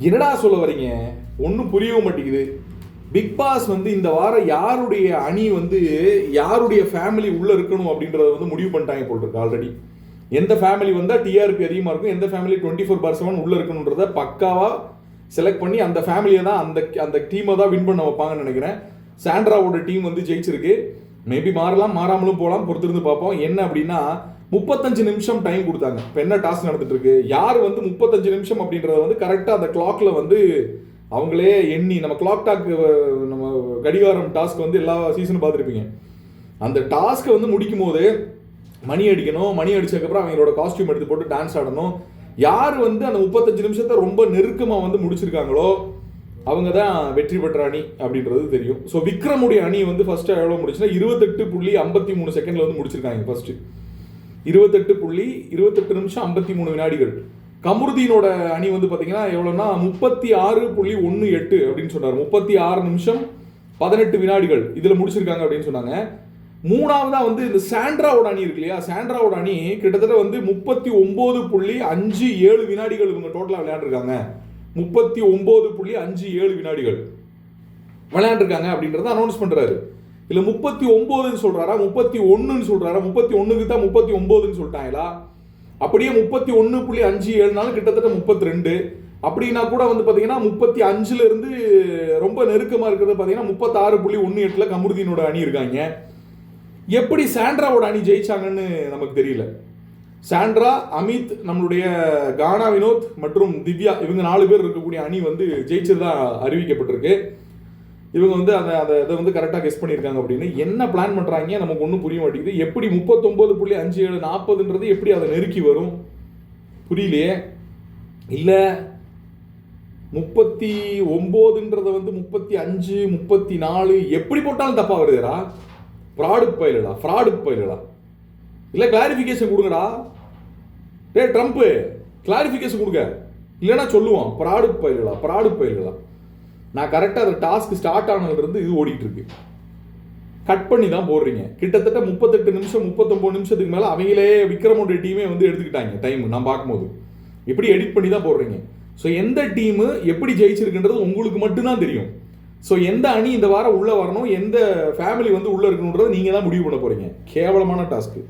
என்னடா சொல்ல வரீங்க? ஒன்றும் புரியவும் மாட்டேங்குது. பிக் பாஸ் வந்து இந்த வாரம் யாருடைய அணி வந்து யாருடைய ஃபேமிலி உள்ள இருக்கணும் அப்படின்றத வந்து முடிவு பண்ணிட்டாங்க போல் இருக்கு ஆல்ரெடி. எந்த ஃபேமிலி வந்தால் டிஆர்பி அதிகமாக இருக்கும், எந்த ஃபேமிலி 24/7 உள்ள இருக்கணுன்றத பக்காவாக செலக்ட் பண்ணி அந்த ஃபேமிலியை தான் அந்த டீமை தான் வின் பண்ண வைப்பாங்கன்னு நினைக்கிறேன். சாண்ட்ராவோட டீம் வந்து ஜெயிச்சிருக்கு. மேபி மாறலாம், மாறாமலும் போகலாம், பொறுத்திருந்து பார்ப்போம். என்ன அப்படின்னா 35 நிமிஷம் டைம் கொடுத்தாங்க. இப்போ என்ன டாஸ்க் நடந்துட்டு இருக்கு, யார் வந்து 35 நிமிஷம் அப்படின்றத வந்து கரெக்டாக அந்த கிளாக்ல வந்து அவங்களே எண்ணி, நம்ம கிளாக் டாக், நம்ம கடிகாரம் டாஸ்க் வந்து எல்லா சீசனும் பார்த்துருப்பீங்க. அந்த டாஸ்க்கை வந்து முடிக்கும் போது மணி அடிக்கணும், மணி அடிச்சதுக்கப்புறம் அவங்களோட காஸ்டியூம் எடுத்து போட்டு டான்ஸ் ஆடணும். யார் வந்து அந்த 35 நிமிஷத்தை ரொம்ப நெருக்கமாக வந்து முடிச்சிருக்காங்களோ அவங்க தான் வெற்றி பெற்ற அணி அப்படின்றது தெரியும். ஸோ விக்ரமுடைய அணி வந்து ஃபர்ஸ்ட் எவ்வளோ முடிச்சுன்னா 28.53 செகண்ட்ல வந்து முடிச்சிருக்காங்க. ஃபர்ஸ்ட் 28 நிமிஷம் 53 வினாடிகள். கமருதீனோட அணி வந்து பார்த்தீங்கன்னா எவ்வளோன்னா 36.18 அப்படின்னு சொன்னார். 36 நிமிஷம் 18 வினாடிகள் இதில் முடிச்சிருக்காங்க அப்படின்னு சொன்னாங்க. மூணாவதா வந்து இந்த சாண்ட்ராவோட அணி இருக்கு இல்லையா, சாண்ட்ராவோட அணி கிட்டத்தட்ட வந்து 39.57 வினாடிகள் இவங்க டோட்டலாக விளையாண்டுருக்காங்க. 39.57 வினாடிகள் விளையாண்டுருக்காங்க அப்படின்றத அனௌன்ஸ் பண்ணுறாரு. இல்லை 39 சொல்கிறாரா, 31 சொல்கிறாரா, 31க்கு தான் 39 சொல்லிட்டாங்களா, அப்படியே 31.57 கிட்டத்தட்ட 32. அப்படின்னா கூட வந்து பார்த்தீங்கன்னா 35 இருந்து ரொம்ப நெருக்கமாக இருக்கிறது பார்த்தீங்கன்னா 36.18 கமருதீனோட அணி இருக்காங்க. எப்படி சாண்ட்ராவோட அணி ஜெயிச்சாங்கன்னு நமக்கு தெரியல. சாண்ட்ரா, அமித், நம்மளுடைய கானா வினோத் மற்றும் திவ்யா, இவங்க 4 பேர் இருக்கக்கூடிய அணி வந்து ஜெயிச்சதா அறிவிக்கப்பட்டிருக்கு. இவங்க வந்து அதை வந்து கரெக்டாக கெஸ் பண்ணியிருக்காங்க. அப்படின்னு என்ன பிளான் பண்ணுறாங்க நமக்கு ஒன்றும் புரிய மாட்டேங்குது. எப்படி 39.57 40ன்றது எப்படி அதை நெருக்கி வரும் புரியலையே. இல்லை 39ன்றதை வந்து 35 34 எப்படி போட்டாலும் தப்பாக வருதுடா. ஃப்ராடு பயிலடா. இல்லை கிளாரிஃபிகேஷன் கொடுங்கடா. டே ட்ரம்ப் கிளாரிஃபிகேஷன் கொடுங்க, இல்லைன்னா சொல்லுவான் ஃப்ராடு பயிலடா. நான் கரெக்டாக அந்த டாஸ்க் ஸ்டார்ட் ஆனதுலேருந்து இது ஓடிட்டு இருக்கு. கட் பண்ணி தான் போடுறீங்க. கிட்டத்தட்ட 38 நிமிஷம் 39 நிமிஷத்துக்கு மேலே அவங்களே விக்ரமோட டீமே வந்து எடுத்துக்கிட்டாங்க டைம். நான் பார்க்கும்போது எப்படி எடிட் பண்ணி தான் போடுறீங்க. ஸோ எந்த டீமு எப்படி ஜெயிச்சிருக்குன்றது உங்களுக்கு மட்டும்தான் தெரியும். ஸோ எந்த அணி இந்த வாரம் உள்ளே வரணும், எந்த ஃபேமிலி வந்து உள்ளே இருக்கணுன்றதை நீங்கள் தான் முடிவு பண்ண போகிறீங்க. கேவலமான டாஸ்க்கு.